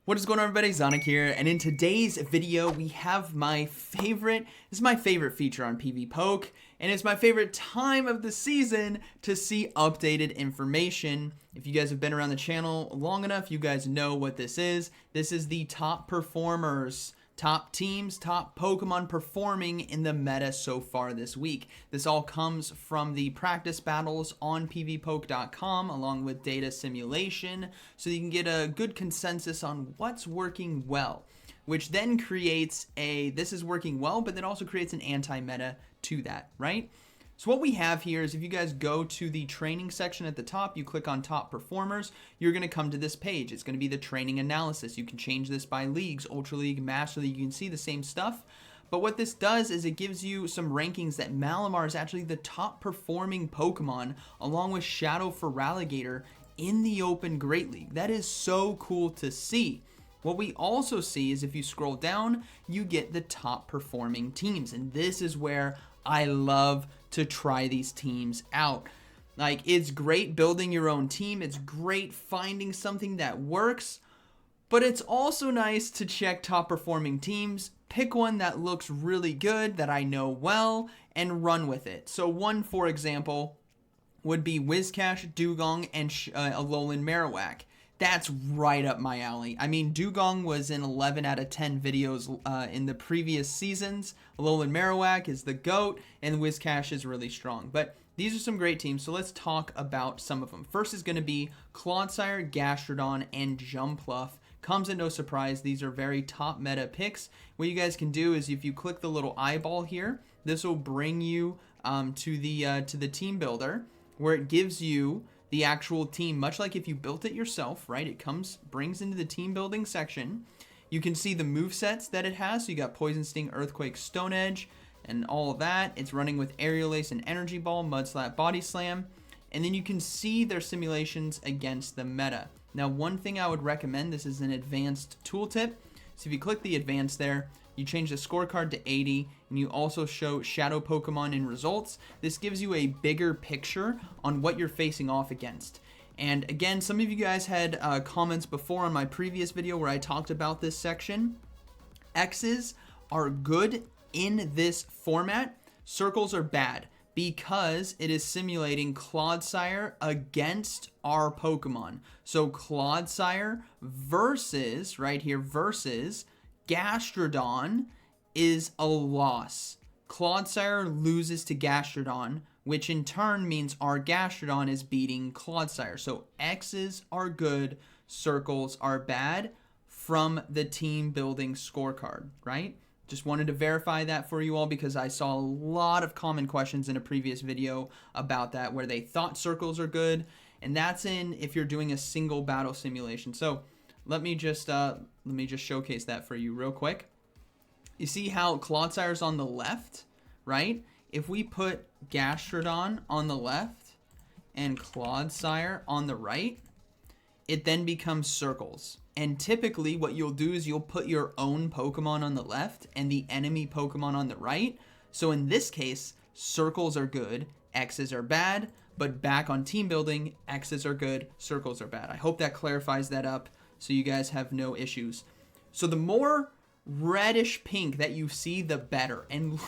What is going on, everybody? ZyoniK here, and in today's video we have this is my favorite feature on PvPoke, and it's my favorite time of the season to see updated information. If you guys have been around the channel long enough, you guys know what this is. This is the top performers, top teams, top Pokemon performing in the meta so far this week. This all comes from the practice battles on PvPoke.com along with data simulation, so you can get a good consensus on what's working well, which then creates this is working well, but then also creates an anti-meta to that, right? So what we have here is if you guys go to the training section at the top, you click on top performers, you're going to come to this page. It's going to be the training analysis. You can change this by leagues, Ultra League, Master League. You can see the same stuff. But what this does is it gives you some rankings that Malamar is actually the top performing Pokemon along with Shadow Feraligatr in the Open Great League. That is so cool to see. What we also see is if you scroll down, you get the top performing teams. And this is where I love to try these teams out. Like, it's great building your own team. It's great finding something that works. But it's also nice to check top performing teams, pick one that looks really good, that I know well, and run with it. So one, for example, would be Whiscash, Dugong, and Alolan Marowak. That's right up my alley. I mean, Dugong was in 11 out of 10 videos in the previous seasons. Alolan Marowak is the GOAT, and Whiscash is really strong. But these are some great teams, so let's talk about some of them. First is going to be Clodsire, Gastrodon, and Jumpluff. Comes at no surprise, these are very top meta picks. What you guys can do is if you click the little eyeball here, this will bring you to the team builder, where it gives you the actual team, much like if you built it yourself, right? It brings into the team building section. You can see the movesets that it has. So you got Poison Sting, Earthquake, Stone Edge, and all of that. It's running with Aerial Ace and Energy Ball, Mud Slap, Body Slam. And then you can see their simulations against the meta. Now, one thing I would recommend, this is an advanced tooltip. So if you click the advanced there, you change the scorecard to 80, and you also show shadow Pokemon in results. This gives you a bigger picture on what you're facing off against. And again, some of you guys had comments before on my previous video where I talked about this section. X's are good in this format. Circles are bad because it is simulating Clodsire against our Pokemon. So Clodsire versus, right here, versus Gastrodon is a loss. Clodsire loses to Gastrodon, which in turn means our Gastrodon is beating Clodsire. So X's are good, circles are bad from the team building scorecard, right? Just wanted to verify that for you all because I saw a lot of common questions in a previous video about that where they thought circles are good, and that's in if you're doing a single battle simulation. So let me just showcase that for you real quick. You see how Clodsire's on the left, right? If we put Gastrodon on the left and Clodsire on the right, it then becomes circles. And typically what you'll do is you'll put your own Pokemon on the left and the enemy Pokemon on the right. So in this case, circles are good, X's are bad, but back on team building, X's are good, circles are bad. I hope that clarifies that up so you guys have no issues. So the more reddish pink that you see, the better. And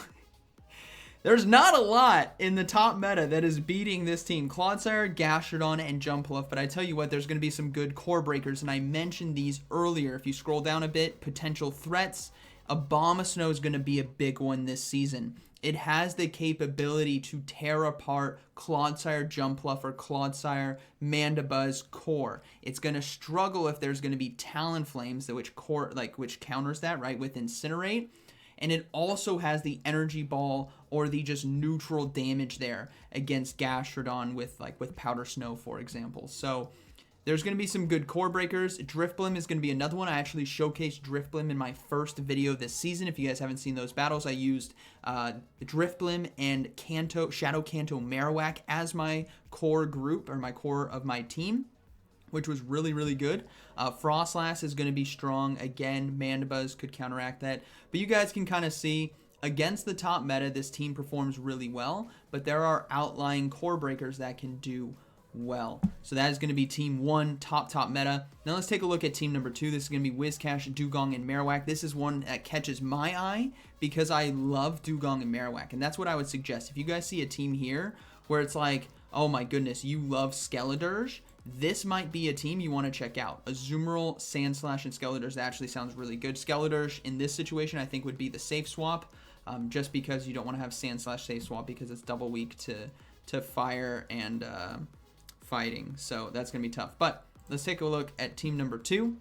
there's not a lot in the top meta that is beating this team. Clodsire, Gastrodon, and Jumpluff. But I tell you what, there's going to be some good core breakers. And I mentioned these earlier. If you scroll down a bit, potential threats. Abomasnow is going to be a big one this season. It has the capability to tear apart Clodsire, Jumpluff, or Clodsire, Mandibuzz core. It's going to struggle if there's going to be Talonflames, which counters that, right, with Incinerate. And it also has the Energy Ball or the just neutral damage there against Gastrodon with Powder Snow, for example. So there's going to be some good core breakers. Drifblim is going to be another one. I actually showcased Drifblim in my first video this season. If you guys haven't seen those battles, I used Drifblim and Shadow Kanto Marowak as my core group, or my core of my team, which was really, really good. Frostlass is going to be strong. Again, Mandibuzz could counteract that. But you guys can kind of see, against the top meta, this team performs really well. But there are outlying core breakers that can do well. So that is going to be team 1, top meta. Now let's take a look at team number 2. This is going to be Whiscash, Dugong, and Marowak. This is one that catches my eye because I love Dugong and Marowak, and that's what I would suggest. If you guys see a team here where it's like, oh my goodness, you love Skeledirge, this might be a team you want to check out. Azumarill, Sandslash, and Skeledirge, that actually sounds really good. Skeledirge in this situation I think would be the safe swap, just because you don't want to have Sandslash safe swap because it's double weak to fire and fighting, so that's gonna be tough. But let's take a look at team number 2.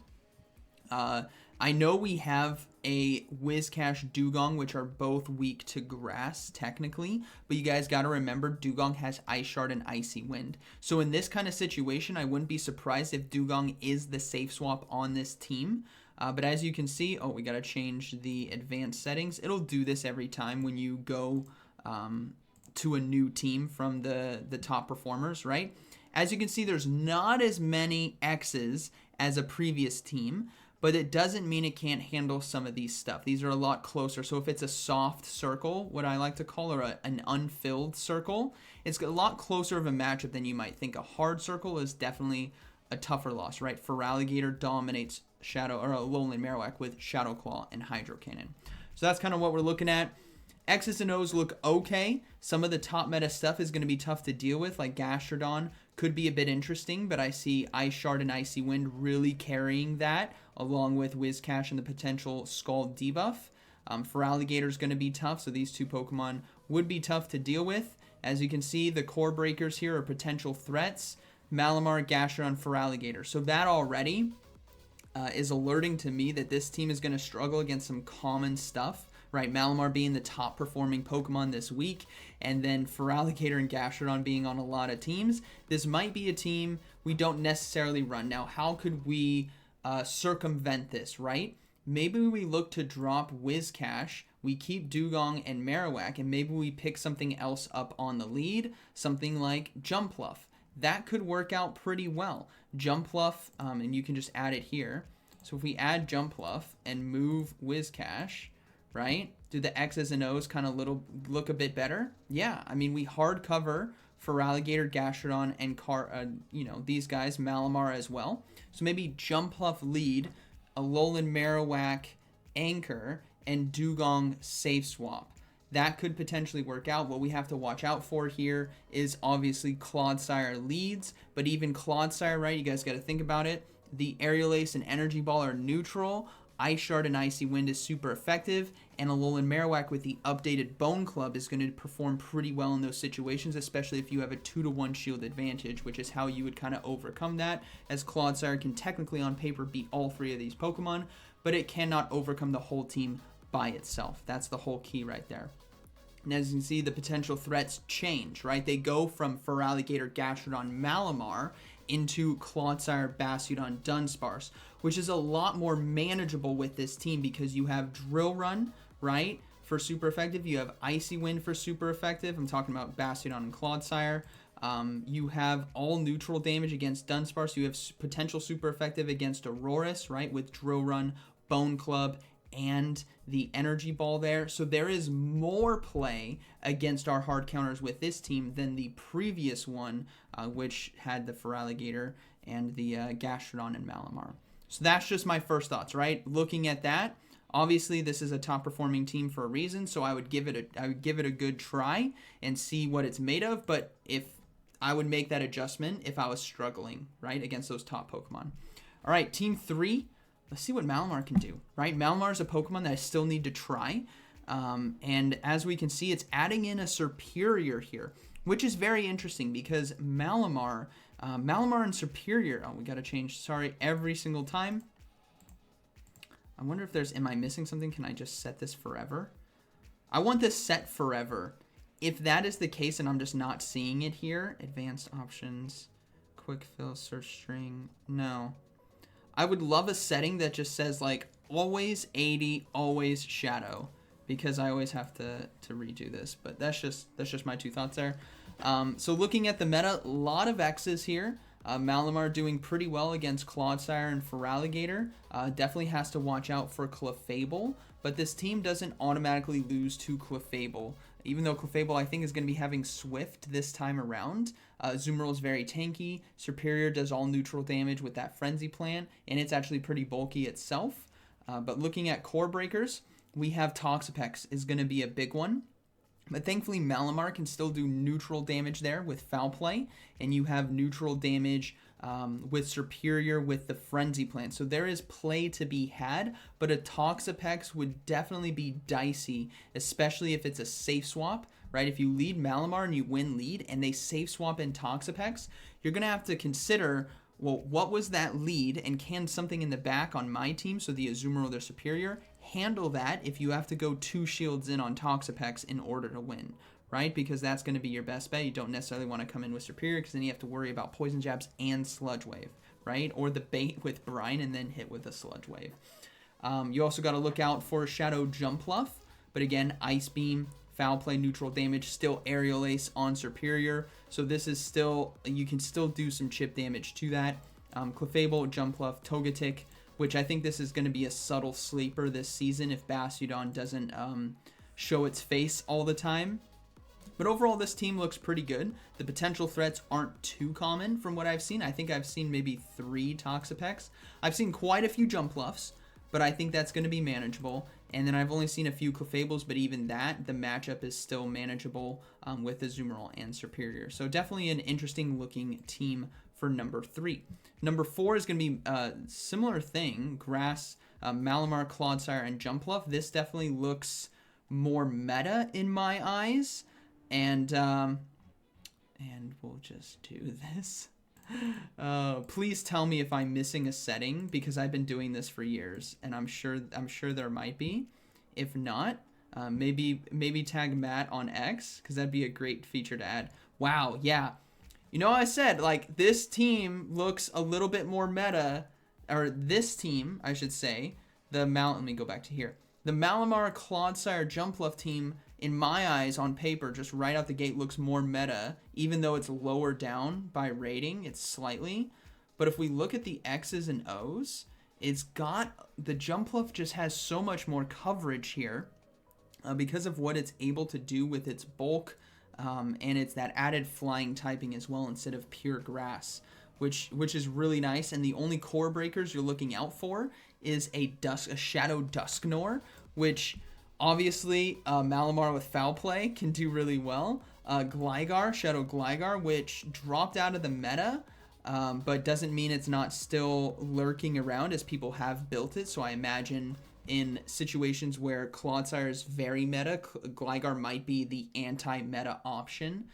I know we have a Whiscash, Dugong, which are both weak to grass technically, but you guys got to remember Dugong has Ice Shard and Icy Wind. So in this kind of situation, I wouldn't be surprised if Dugong is the safe swap on this team. But as you can see, we got to change the advanced settings. It'll do this every time when you go to a new team from the top performers, right? As you can see, there's not as many X's as a previous team, but it doesn't mean it can't handle some of these stuff. These are a lot closer. So if it's a soft circle, what I like to call, or an unfilled circle, it's a lot closer of a matchup than you might think. A hard circle is definitely a tougher loss, right? Feraligatr dominates Alolan Marowak with Shadow Claw and Hydro Cannon. So that's kind of what we're looking at. X's and O's look okay. Some of the top meta stuff is going to be tough to deal with, like Gastrodon could be a bit interesting, but I see Ice Shard and Icy Wind really carrying that, along with Whiscash and the potential Scald debuff. Feraligatr is going to be tough, so these two Pokemon would be tough to deal with. As you can see, the core breakers here are potential threats. Malamar, Gastrodon, Feraligatr. So that already is alerting to me that this team is going to struggle against some common stuff, right? Malamar being the top performing Pokemon this week, and then Feraligatr and Gastrodon being on a lot of teams. This might be a team we don't necessarily run. Now, how could we circumvent this, right? Maybe we look to drop Whiscash, we keep Dugong and Marowak, and maybe we pick something else up on the lead, something like Jumpluff. That could work out pretty well. Jumpluff, and you can just add it here. So if we add Jumpluff and move Whiscash, right? Do the X's and O's kind of look a bit better? Yeah, I mean, we hard cover Feraligatr, Gastrodon, and these guys, Malamar as well. So maybe Jumpluff lead, Alolan Marowak anchor, and Dugong safe swap. That could potentially work out. What we have to watch out for here is obviously Clodsire leads, but even Clodsire, right? You guys got to think about it. The Aerial Ace and Energy Ball are neutral. Ice Shard and Icy Wind is super effective, and Alolan Marowak with the updated Bone Club is going to perform pretty well in those situations, especially if you have a 2-to-1 shield advantage, which is how you would kind of overcome that, as Clodsire can technically on paper beat all 3 of these Pokemon, but it cannot overcome the whole team by itself. That's the whole key right there. And as you can see, the potential threats change, right? They go from Feraligatr, Gastrodon, Malamar into Clodsire, Bastiodon, Dunsparce, which is a lot more manageable with this team because you have Drill Run, right, for super effective. You have Icy Wind for super effective. I'm talking about Bastiodon and Clodsire. You have all neutral damage against Dunsparce. You have potential super effective against Aurorus, right, with Drill Run, Bone Club, and the Energy Ball there. So there is more play against our hard counters with this team than the previous one, which had the Feraligatr and the Gastrodon and Malamar. So that's just my first thoughts, right? Looking at that, obviously this is a top performing team for a reason, so I would give it a good try and see what it's made of, but if I would make that adjustment if I was struggling, right, against those top Pokemon. All right, team 3. Let's see what Malamar can do, right? Malamar is a Pokemon that I still need to try. And as we can see, it's adding in a Superior here, which is very interesting because Malamar and Superior, we got to change, every single time. I wonder if am I missing something? Can I just set this forever? I want this set forever. If that is the case and I'm just not seeing it here, advanced options, quick fill, search string, no. I would love a setting that just says like always 80, always shadow, because I always have to redo this. But that's just my 2 thoughts there. So looking at the meta, a lot of X's here. Malamar doing pretty well against Clodsire and Feraligatr. Definitely has to watch out for Clefable, but this team doesn't automatically lose to Clefable. Even though Clefable, I think, is going to be having Swift this time around, Azumarill is very tanky. Serperior does all neutral damage with that Frenzy Plant, and it's actually pretty bulky itself. But looking at core breakers, we have Toxapex is going to be a big one. But thankfully, Malamar can still do neutral damage there with Foul Play, and you have neutral damage with Serperior with the Frenzy Plant. So there is play to be had, but a Toxapex would definitely be dicey, especially if it's a safe swap, right? If you lead Malamar and you win lead, and they safe swap in Toxapex, you're going to have to consider, well, what was that lead, and can something in the back on my team, so the Azumarill, their Serperior, handle that if you have to go 2 shields in on Toxapex in order to win, right? Because that's going to be your best bet. You don't necessarily want to come in with Serperior because then you have to worry about Poison Jabs and Sludge Wave, right? Or the bait with Brine and then hit with a Sludge Wave. You also got to look out for Shadow Jumpluff, but again, Ice Beam, Foul Play, neutral damage, still Aerial Ace on Serperior. So this is still, you can still do some chip damage to that. Clefable, Jumpluff, Togetic, which I think this is going to be a subtle sleeper this season if Bastiodon doesn't show its face all the time. But overall, this team looks pretty good. The potential threats aren't too common from what I've seen. I think I've seen maybe 3 Toxapex. I've seen quite a few Jumpluffs, but I think that's going to be manageable. And then I've only seen a few Clefables, but even that, the matchup is still manageable with Azumarill and Serperior. So definitely an interesting looking team for number 3. Number 4 is going to be a similar thing. Grass, Malamar, Clodsire, and Jumpluff. This definitely looks more meta in my eyes. And we'll just do this. Please tell me if I'm missing a setting, because I've been doing this for years, and I'm sure there might be. If not, maybe tag Matt on X, because that'd be a great feature to add. Wow, yeah. You know, I said, like, this team looks a little bit more meta, or this team, I should say, let me go back to here. The Malamar, Clodsire, Jumpluff team, in my eyes, on paper, just right out the gate, looks more meta, even though it's lower down by rating, it's slightly. But if we look at the X's and O's, the Jumpluff just has so much more coverage here because of what it's able to do with its bulk, and it's that added flying typing as well instead of pure grass, which is really nice. And the only core breakers you're looking out for is a Shadow Dusknoir, which obviously Malamar with Foul Play can do really well. Gligar, Shadow Gligar, which dropped out of the meta, but doesn't mean it's not still lurking around as people have built it. So I imagine in situations where Clodsire is very meta, Gligar might be the anti-meta option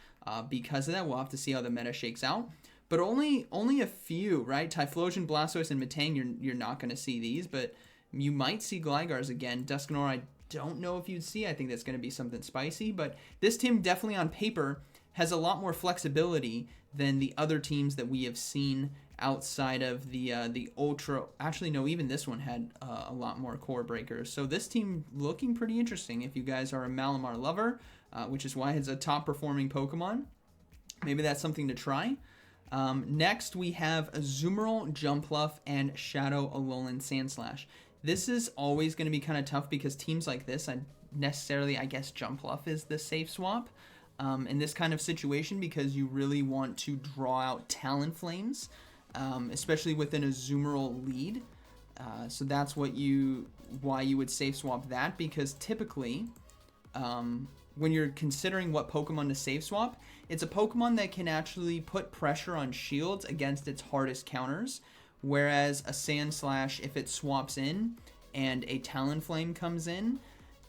because of that. We'll have to see how the meta shakes out. But only a few, right? Typhlosion, Blastoise, and Metang, you're not going to see these, but you might see Gligars again. Dusknoir, I don't know if you'd see. I think that's going to be something spicy, but this team definitely on paper has a lot more flexibility than the other teams that we have seen outside of the Ultra. Actually, no, even this one had a lot more core breakers. So this team looking pretty interesting if you guys are a Malamar lover, which is why it's a top performing Pokemon. Maybe that's something to try. Next, we have Azumarill, Jumpluff, and Shadow Alolan Sandslash. This is always going to be kind of tough because teams like this, I guess Jumpluff is the safe swap in this kind of situation because you really want to draw out Talonflames, especially with an Azumarill lead. So that's why you would safe swap that, because typically when you're considering what Pokemon to safe swap, it's a Pokemon that can actually put pressure on shields against its hardest counters, whereas a Sandslash, if it swaps in and a Talonflame comes in,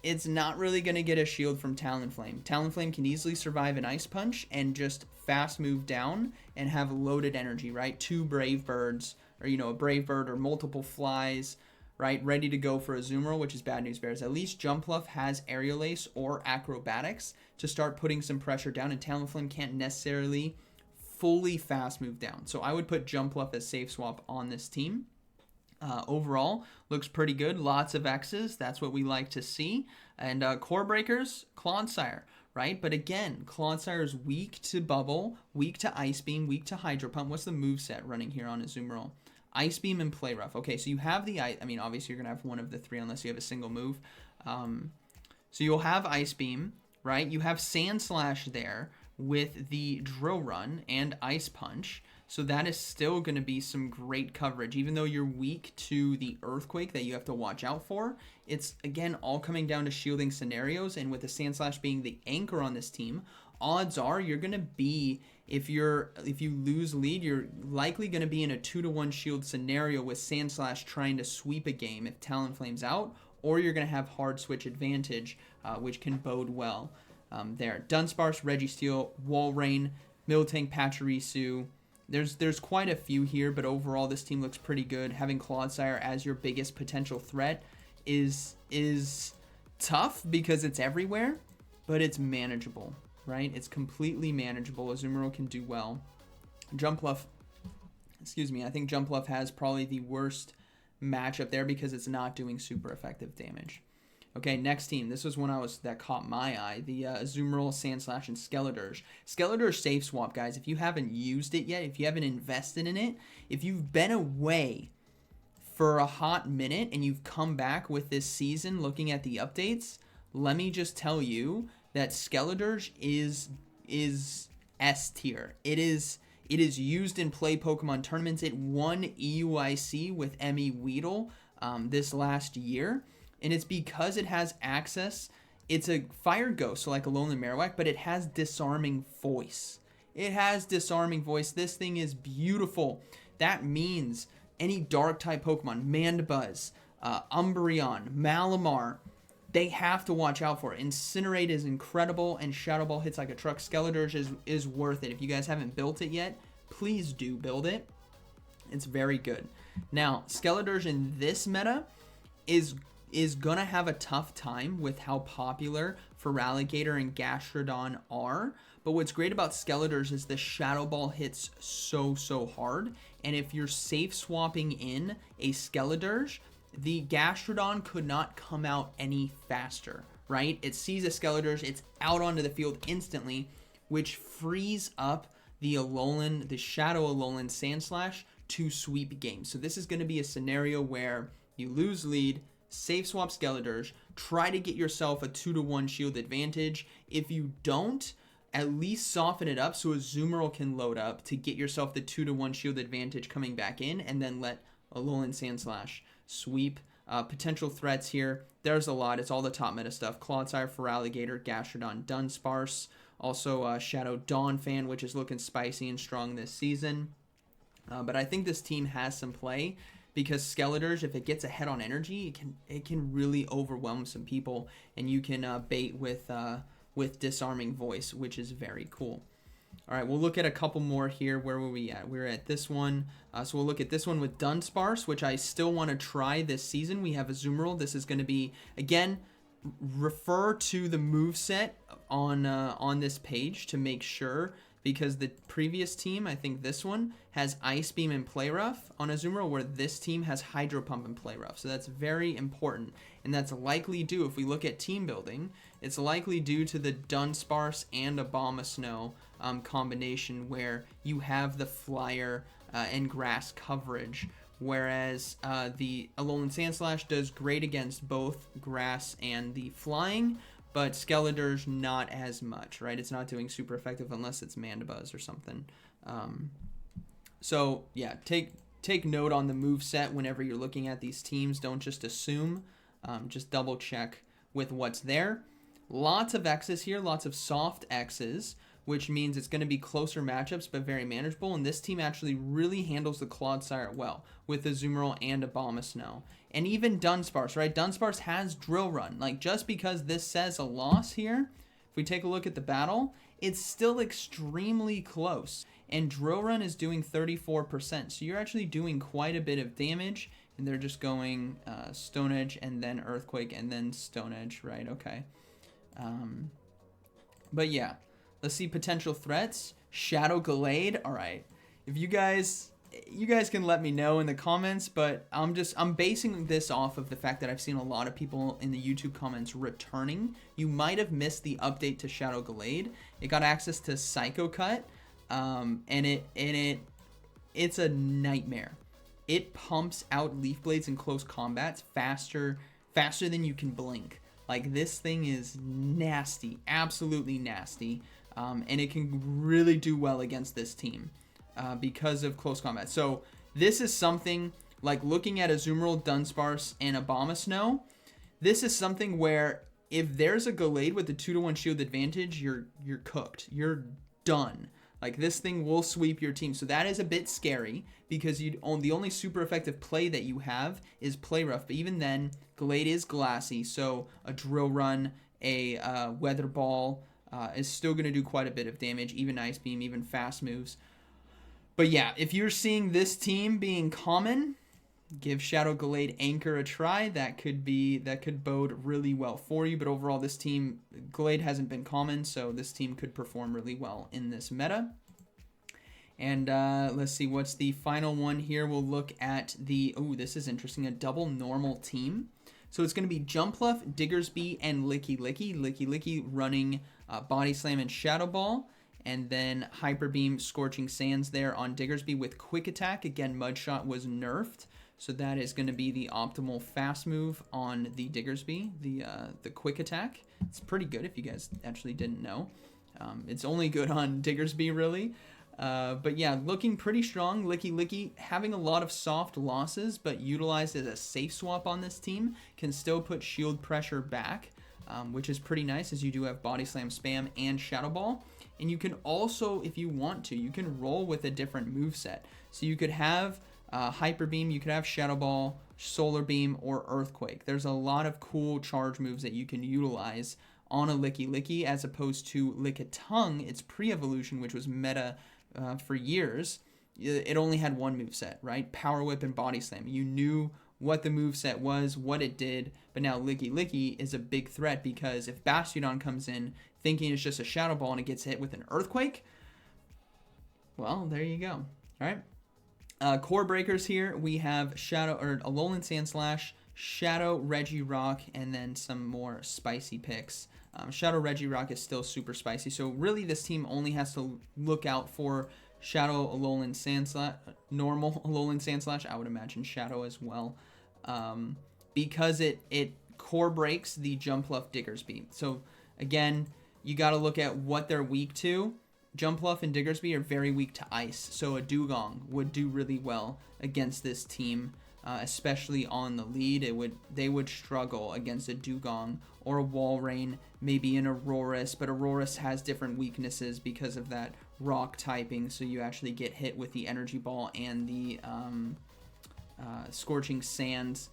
it's not really going to get a shield from Talonflame. Talonflame can easily survive an Ice Punch and just fast move down and have loaded energy, right? 2 Brave Birds, or, a Brave Bird or multiple flies, right? Ready to go for Azumarill, which is bad news bears. At least Jumpluff has Aerial Ace or Acrobatics to start putting some pressure down, and Talonflame can't necessarily fully fast move down. So I would put Jumpluff as safe swap on this team. Overall, looks pretty good. Lots of X's. That's what we like to see. And core breakers, Clodsire, right? But again, Clodsire is weak to Bubble, weak to Ice Beam, weak to Hydro Pump. What's the moveset running here on Azumarill? Ice Beam and Play Rough. Okay, so you have obviously you're going to have one of the 3 unless you have a single move. So you'll have Ice Beam, right? You have Sandslash there, with the Drill Run and Ice Punch. So that is still going to be some great coverage. Even though you're weak to the Earthquake that you have to watch out for, it's, again, all coming down to shielding scenarios. And with the Sandslash being the anchor on this team, odds are you're going to be, if you lose lead, you're likely going to be in a 2-to-1 shield scenario with Sandslash trying to sweep a game if Talonflame's out, or you're going to have hard switch advantage, which can bode well there. Dunsparce, Registeel, Walrein, Miltank, Pachirisu. There's quite a few here, but overall this team looks pretty good. Having Clodsire as your biggest potential threat is tough because it's everywhere, but it's manageable, right? It's completely manageable. Azumarill can do well. Jumpluff, I think Jumpluff has probably the worst matchup there because it's not doing super effective damage. Okay, next team. This was one that caught my eye. The Azumarill, Sandslash, and Skeledirge. Skeledirge safe swap, guys. If you haven't used it yet, if you haven't invested in it, if you've been away for a hot minute and you've come back with this season looking at the updates, let me just tell you that Skeledirge is S tier. It is used in play Pokemon tournaments. It won EUIC with Emmy Weedle this last year. And it's because it has access. It's a fire ghost, so like a Alolan Marowak, but it has disarming voice. This thing is beautiful. That means any dark type Pokemon, Mandibuzz, Umbreon, Malamar, they have to watch out for it. Incinerate is incredible, and Shadow Ball hits like a truck. Skeledirge is worth it. If you guys haven't built it yet, please do build it. It's very good. Now, Skeledirge in this meta is gonna have a tough time with how popular Feraligatr and Gastrodon are. But what's great about Skeledirge is the Shadow Ball hits so hard. And if you're safe swapping in a Skeledirge, the Gastrodon could not come out any faster, right? It sees a Skeledirge, it's out onto the field instantly, which frees up the Shadow Alolan Sandslash to sweep games. So this is gonna be a scenario where you lose lead, safe swap Skeledirge, try to get yourself a 2-to-1 shield advantage. If you don't, at least soften it up so Azumarill can load up to get yourself the 2-to-1 shield advantage coming back in, and then let Alolan Sandslash sweep. Potential threats here, there's a lot. It's all the top meta stuff. Clodsire, Feraligatr, Gastrodon, Dunsparce. Also Shadow Donphan, which is looking spicy and strong this season. But I think this team has some play, because Skeledirge, if it gets ahead on energy, it can really overwhelm some people, and you can bait with disarming voice, which is very cool. All right, we'll look at a couple more here. Where were we at? We're at this one. So we'll look at this one with Dunsparce, which I still want to try this season. We have Azumarill. This is going to be, again, refer to the moveset on this page to make sure, because the previous team, I think this one, has Ice Beam and Play Rough on Azumarill, where this team has Hydro Pump and Play Rough. So that's very important, and that's likely due, if we look at team building, it's likely due to the Dunsparce and Abomasnow combination, where you have the Flyer and Grass coverage, whereas the Alolan Sandslash does great against both Grass and the Flying, but Skeledirge not as much, right? It's not doing super effective unless it's Mandibuzz or something. So yeah, take note on the moveset whenever you're looking at these teams. Don't just assume. Just double check with what's there. Lots of X's here, lots of soft X's, which means it's going to be closer matchups but very manageable. And this team actually really handles the Clodsire well with Azumarill and Abomasnow. And even Dunsparce, right? Dunsparce has Drill Run. Like, just because this says a loss here, if we take a look at the battle, it's still extremely close. And Drill Run is doing 34%. So you're actually doing quite a bit of damage. And they're just going Stone Edge and then Earthquake and then Stone Edge, right? Okay. But yeah, let's see potential threats. Shadow Glade. All right. If you guys can let me know in the comments, but I'm basing this off of the fact that I've seen a lot of people in the YouTube comments returning. You might have missed the update to Shadow Glade. It got access to Psycho Cut, and it's a nightmare. It pumps out Leaf Blades in close combats faster than you can blink. Like, this thing is nasty, absolutely nasty. and it can really do well against this team because of close combat. So this is something like looking at Azumarill, Dunsparce, and Abomasnow. This is something where if there's a Gallade with the 2-to-1 shield advantage, you're cooked. You're done. Like, this thing will sweep your team. So that is a bit scary because the only super effective play that you have is Play Rough. But even then, Gallade is glassy. So a Drill Run, a Weather Ball is still going to do quite a bit of damage. Even Ice Beam, even fast moves. But yeah, if you're seeing this team being common, give Shadow Gallade Anchor a try. That could bode really well for you. But overall, this team, Gallade hasn't been common, so this team could perform really well in this meta. And let's see, what's the final one here? We'll look at the, oh, this is interesting, a double normal team. So it's going to be Jumpluff, Diggersby, and Licky Licky. Licky Licky running Body Slam and Shadow Ball. And then Hyper Beam, Scorching Sands there on Diggersby with Quick Attack. Again, Mudshot was nerfed. So that is going to be the optimal fast move on the Diggersby, the Quick Attack. It's pretty good if you guys actually didn't know. It's only good on Diggersby, really. But yeah, looking pretty strong. Licky Licky having a lot of soft losses, but utilized as a safe swap on this team. Can still put shield pressure back, which is pretty nice as you do have Body Slam Spam and Shadow Ball. And you can also, if you want to, you can roll with a different moveset. So you could have Hyper Beam, you could have Shadow Ball, Solar Beam, or Earthquake. There's a lot of cool charge moves that you can utilize on a Licky Licky as opposed to Lickitung, its pre-evolution, which was meta for years. It only had one moveset, right? Power Whip and Body Slam. You knew what the moveset was, what it did, but now Licky Licky is a big threat because if Bastiodon comes in thinking it's just a Shadow Ball and it gets hit with an Earthquake, well, there you go. All right. Core breakers here, we have Alolan Sandslash, Shadow Regirock, and then some more spicy picks. Shadow Regirock is still super spicy, so really this team only has to look out for Shadow Alolan Sandslash, normal Alolan Sandslash, I would imagine Shadow as well, because it core breaks the Jumpluff Diggersby. So again, you got to look at what they're weak to. Jumpluff and Diggersby are very weak to ice, so a Dugong would do really well against this team, especially on the lead. They would struggle against a Dugong or a Walrein, maybe an Aurorus, but Aurorus has different weaknesses because of that rock typing, so you actually get hit with the Energy Ball and the Scorching Sands.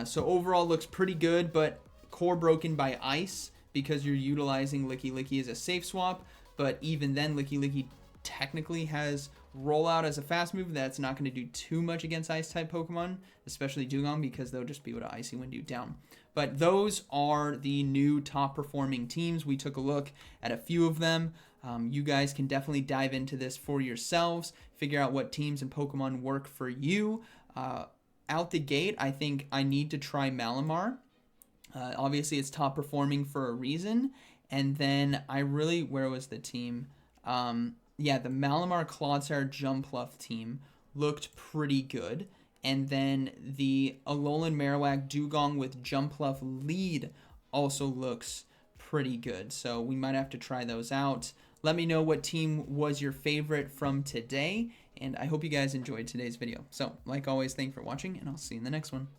So overall looks pretty good, but core broken by ice because you're utilizing Licky Licky as a safe swap. But even then, Licky Licky technically has Rollout as a fast move. That's not going to do too much against Ice-type Pokemon, especially Dugong, because they'll just be able to Icy Wind you down. But those are the new top-performing teams. We took a look at a few of them. You guys can definitely dive into this for yourselves, figure out what teams and Pokemon work for you. Out the gate, I think I need to try Malamar. Obviously, it's top-performing for a reason. And then where was the team? Yeah, the Malamar Clodsire Jumpluff team looked pretty good. And then the Alolan Marowak Dugong with Jumpluff lead also looks pretty good. So we might have to try those out. Let me know what team was your favorite from today. And I hope you guys enjoyed today's video. So, like always, thanks for watching, and I'll see you in the next one.